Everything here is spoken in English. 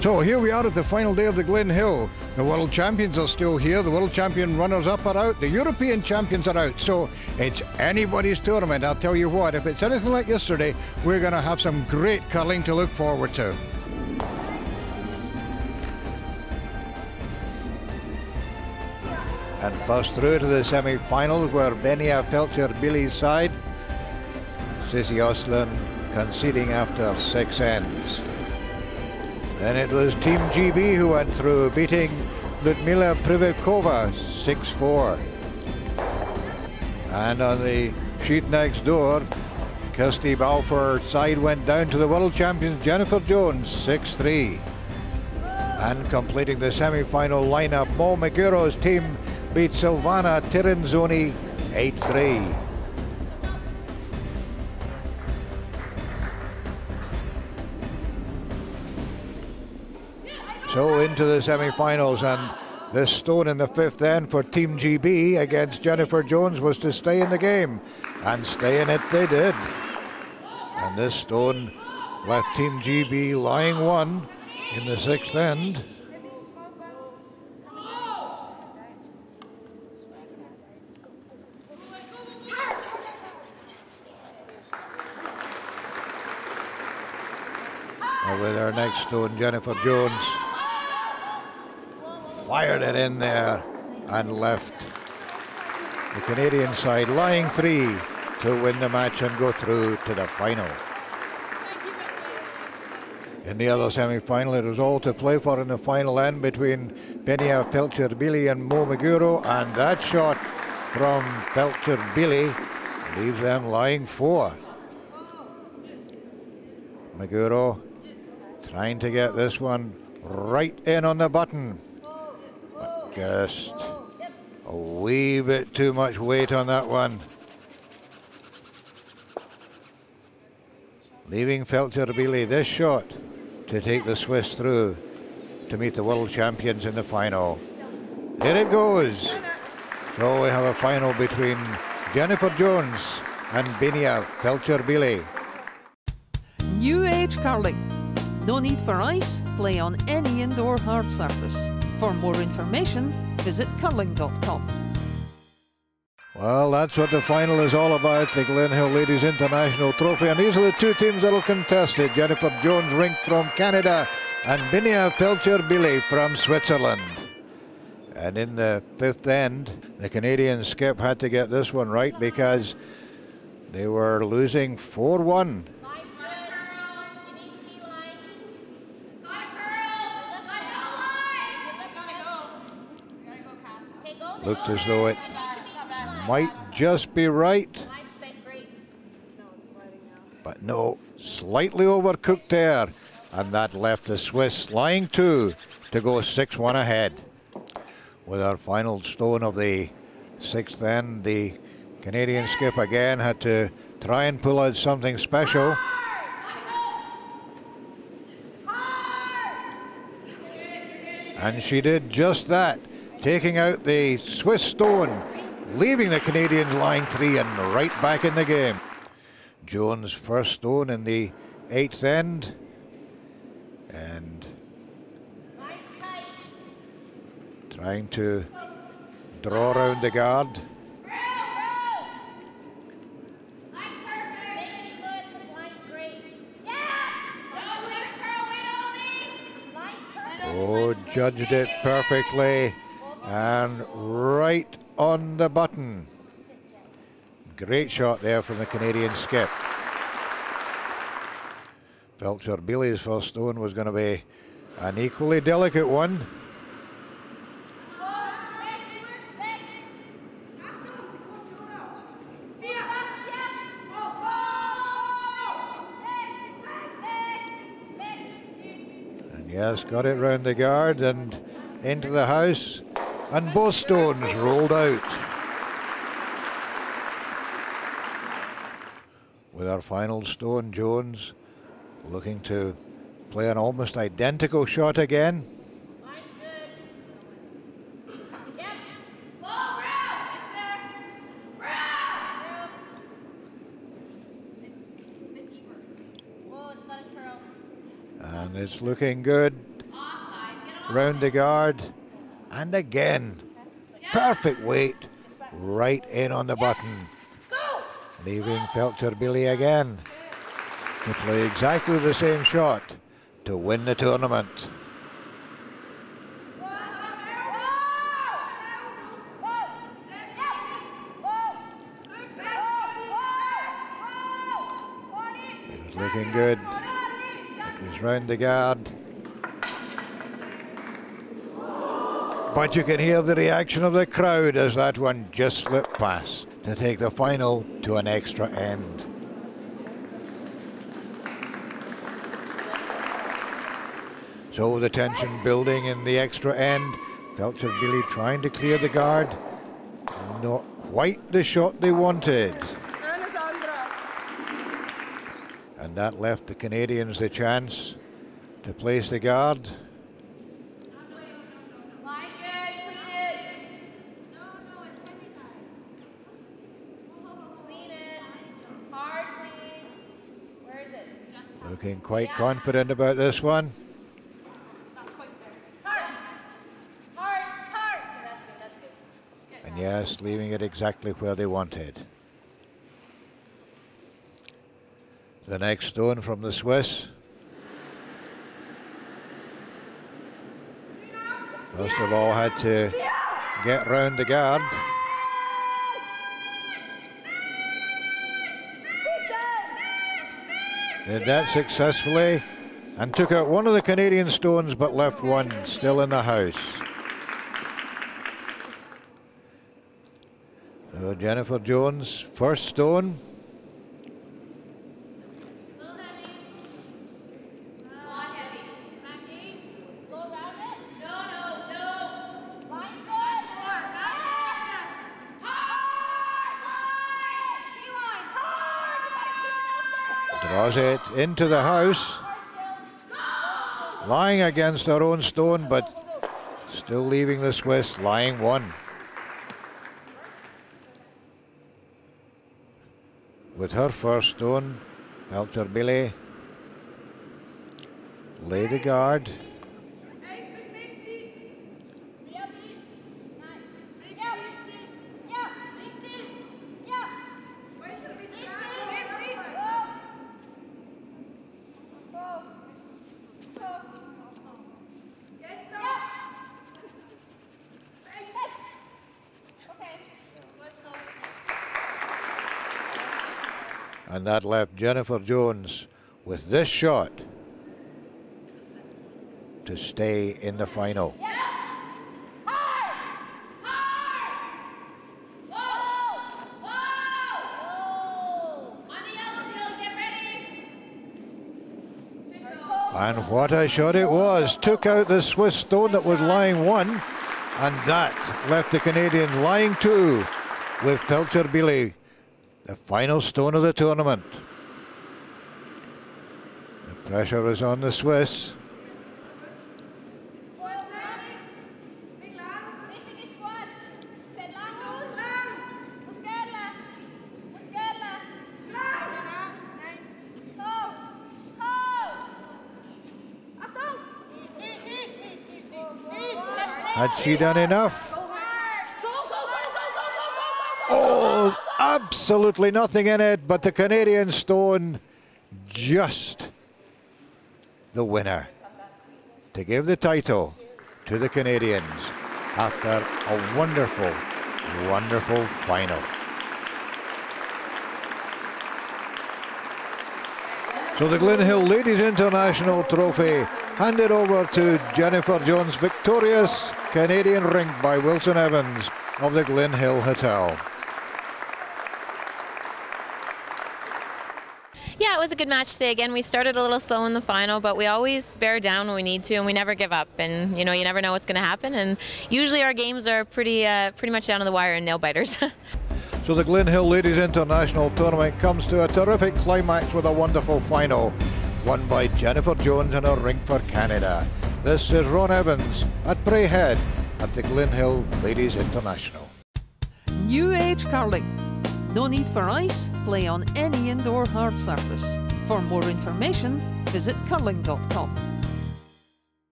So here we are at the final day of the Glynhill. The world champions are still here. The world champion runners-up are out. The European champions are out. So it's anybody's tournament. I'll tell you what, if it's anything like yesterday, we're going to have some great curling to look forward to. And first through to the semi-finals were Benia Felcher-Billy's side. Sissy Oslin conceding after 6 ends. Then it was Team GB who went through, beating Ludmila Privikova 6-4. And on the sheet next door, Kirsty Balfour's side went down to the world champions Jennifer Jones 6-3. And completing the semi-final lineup, Mo Maguro's team beat Silvana Tirinzoni 8-3. So into the semi-finals, and this stone in the 5th end for Team GB against Jennifer Jones was to stay in the game, and stay in it they did. And this stone left Team GB lying 1 in the 6th end. And with our next stone, Jennifer Jones fired it in there and left the Canadian side lying 3 to win the match and go through to the final. In the other semi-final, it was all to play for in the final end between Benia Felcher-Billy and Mo Maguro, and that shot from Felcher-Billy leaves them lying 4. Maguro trying to get this one right in on the button. But just a wee bit too much weight on that one. Leaving Felcher-Billy this shot to take the Swiss through to meet the world champions in the final. There it goes. So we have a final between Jennifer Jones and Benia Felcher-Billy. New age curling. No need for ice, play on any indoor hard surface. For more information, visit curling.com. Well, that's what the final is all about, the Glynhill Ladies International Trophy. And these are the two teams that will contest it. Jennifer Jones-Rink from Canada and Benia Felcher-Billy from Switzerland. And in the 5th end, the Canadian skip had to get this one right because they were losing 4-1. Looked as though it might just be right. But no, slightly overcooked there. And that left the Swiss lying 2 to go 6-1 ahead. With our final stone of the 6th end, the Canadian skip again had to try and pull out something special. And she did just that, taking out the Swiss stone, leaving the Canadians lying 3 and right back in the game. Jones' first stone in the 8th end, and trying to draw around the guard. Oh, judged it perfectly and right on the button. Great shot there from the Canadian skip. Felcher-Billy's first stone was going to be an equally delicate one. And yes, got it round the guard and into the house, and both stones rolled out. With our final stone, Jones looking to play an almost identical shot again. And it's looking good. round the guard, and again, perfect weight, right in on the button, leaving Pelcher Billy again to play exactly the same shot to win the tournament. It was looking good. It was round the guard. But you can hear the reaction of the crowd as that one just slipped past to take the final to an extra end. So the tension building in the extra end. Pelcher Billy trying to clear the guard. Not quite the shot they wanted. And that left the Canadians the chance to place the guard. Looking quite confident about this one. And yes, leaving it exactly where they wanted. The next stone from the Swiss. First of all, had to get round the guard. Did that successfully and took out one of the Canadian stones but left one still in the house. So Jennifer Jones, first stone. Draws it into the house, lying against her own stone, but still leaving the Swiss lying one. With her first stone, Pelcher Billy lay the guard. And that left Jennifer Jones with this shot to stay in the final. And what a shot it was. Took out the Swiss stone that was lying one, and that left the Canadian lying two, with Pelcher Billy the final stone of the tournament. The pressure is on the Swiss. Had she done enough? Oh, absolutely nothing in it, but the Canadian stone just the winner to give the title to the Canadians after a wonderful, wonderful final. So the Glynhill Ladies International trophy handed over to Jennifer Jones, victorious Canadian rink by Wilson Evans of the Glynhill Hotel. Yeah, it was a good match today. Again, we started a little slow in the final, but we always bear down when we need to, and we never give up. And you know, you never know what's going to happen. And usually our games are pretty much down to the wire and nail biters. So the Glynhill Ladies International tournament comes to a terrific climax with a wonderful final, won by Jennifer Jones in her rink for Canada. This is Ron Evans at Braehead at the Glynhill Ladies International. New age curling. No need for ice, play on any indoor hard surface. For more information, visit curling.com.